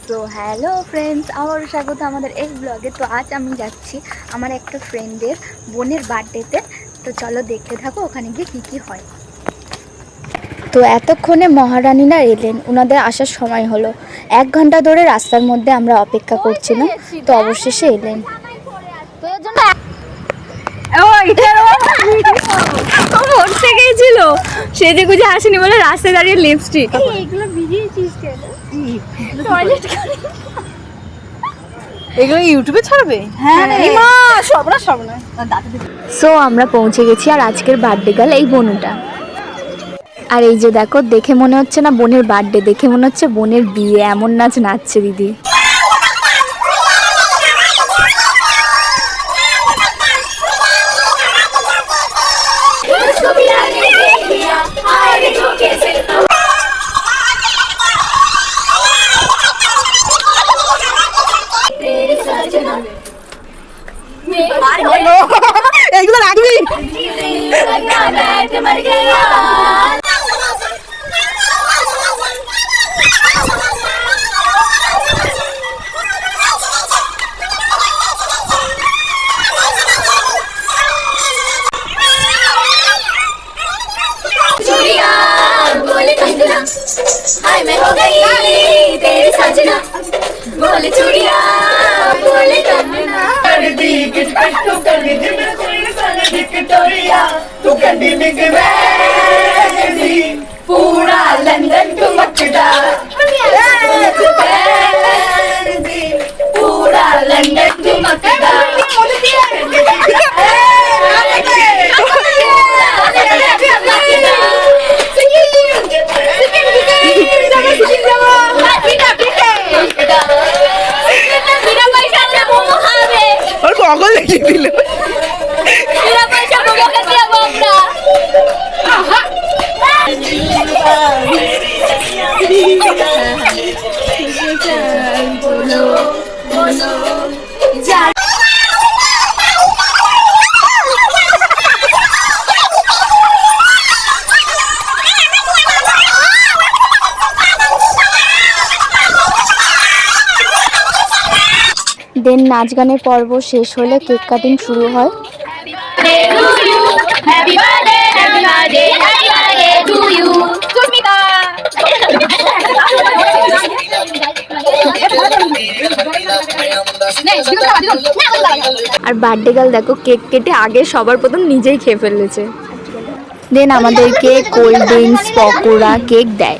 So hello friends, আবার স্বাগত আমাদের এই ব্লগে। তো আজ আমি যাচ্ছি আমার একটা ফ্রেন্ডের বোনের বার্থডেতে। তো চলো দেখতে থাকো ওখানে গিয়ে কী কী হয়। তো এতক্ষণে মহারানীরা এলেন, ওনাদের আসার সময় হলো। 1 ঘন্টা ধরে রাস্তার মধ্যে আমরা অপেক্ষা করছিলাম, তো অবশেষে এলেন। সে যে গুজে আসেনি বলে রাস্তায় দাঁড়িয়ে লিপস্টিক এগুলো ইউটিউবে ছাড়বে। হ্যাঁ সো আমরা পৌঁছে গেছি, আর আজকের বার্থডে গার্ল এই বনুটা। আর এই যে দেখো, দেখে মনে হচ্ছে না বোনের বার্থডে, দেখে মনে হচ্ছে বোনের বিয়ে। এমন নাচ নাচছে দিদি। এইগুলো রাখবি। हाय मैं हो गई तेरी सजना बोले चूड़िया बोले कंगना कर दी किटकट तू कर दी मेरे कोई सन विक्टोरिया तू कर दी बिग बैंडी पूरा लंदन तू मचड़ा पूरा लंदन तू मचड़ा পাগল দেখে দিল। দেন নাচ গানের পর্ব শেষ হলে কেক কাটিং শুরু হয়। আর বার্থডে গার্ল দেখো কেক কেটে আগে সবার প্রথম নিজেই খেয়ে ফেলেছে। দেন আমাদেরকে কোল্ড ড্রিঙ্কস, পকোড়া, কেক দেয়।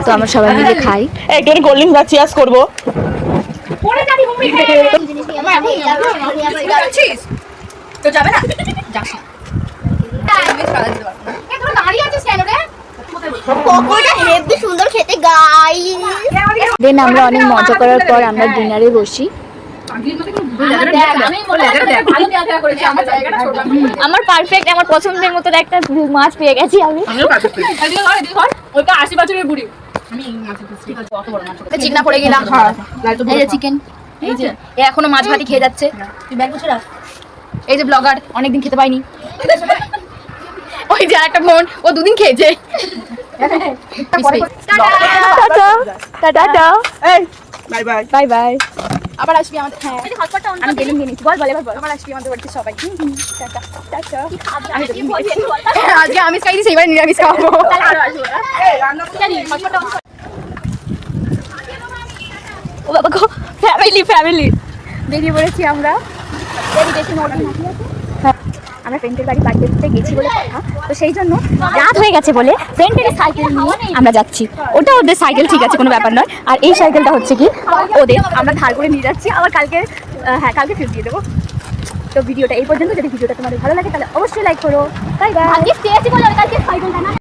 তো আমরা সবাই মিলে খাই। একটু কোল্ড ড্রিঙ্ক বা চিয়ার্স করবো। তো যাবে না সুন্দর খেতে গাই। দেন আমরা অনেক মজা করার পর আমরা ডিনারে বসি। আমার পারফেক্ট, আমার পছন্দের মতো একটা মাছ পেয়ে গেছি আমি। ওইটা 80 বছরের বুড়ি। চিকনা পড়ে গেলাম। এই যে চিকেন, এই যে এখনো মাছ ভাতি খেয়ে যাচ্ছে। এই যে ব্লগার, অনেকদিন খেতে পাইনি। ওই যে একটা বোন, ও 2 দিন খেয়েছে। Bye bye bye bye. আবার আসবি আমাদের। হ্যাঁ আমি গেলিং নিয়ে নিচ্ছি। বল বল আবার আসবি আমাদের বাড়িতে সবাই। আজকে আমিষ খাইছি, সেইবার নিরামিষ খাবো। ও বাবা গো, ফ্যামিলি বেরিয়ে পড়েছি আমরা। আমরা ফ্রেন্ডের বাড়ি বার্থডেতে গেছি বলে কথা, তো সেই জন্য রাত হয়ে গেছে বলে ফ্রেন্ডের সাইকেল নিয়ে আমরা যাচ্ছি। ওটা ওদের সাইকেল, ঠিক আছে, কোনো ব্যাপার নয়। আর এই সাইকেলটা হচ্ছে কি ওদের, আমরা ধার করে নিয়ে যাচ্ছি। আবার কালকে কালকে ফেরত দিয়ে দেবো। তো ভিডিওটা এই পর্যন্ত। যদি ভিডিওটা তোমাদের ভালো লাগে তাহলে অবশ্যই লাইক করো। Bye bye.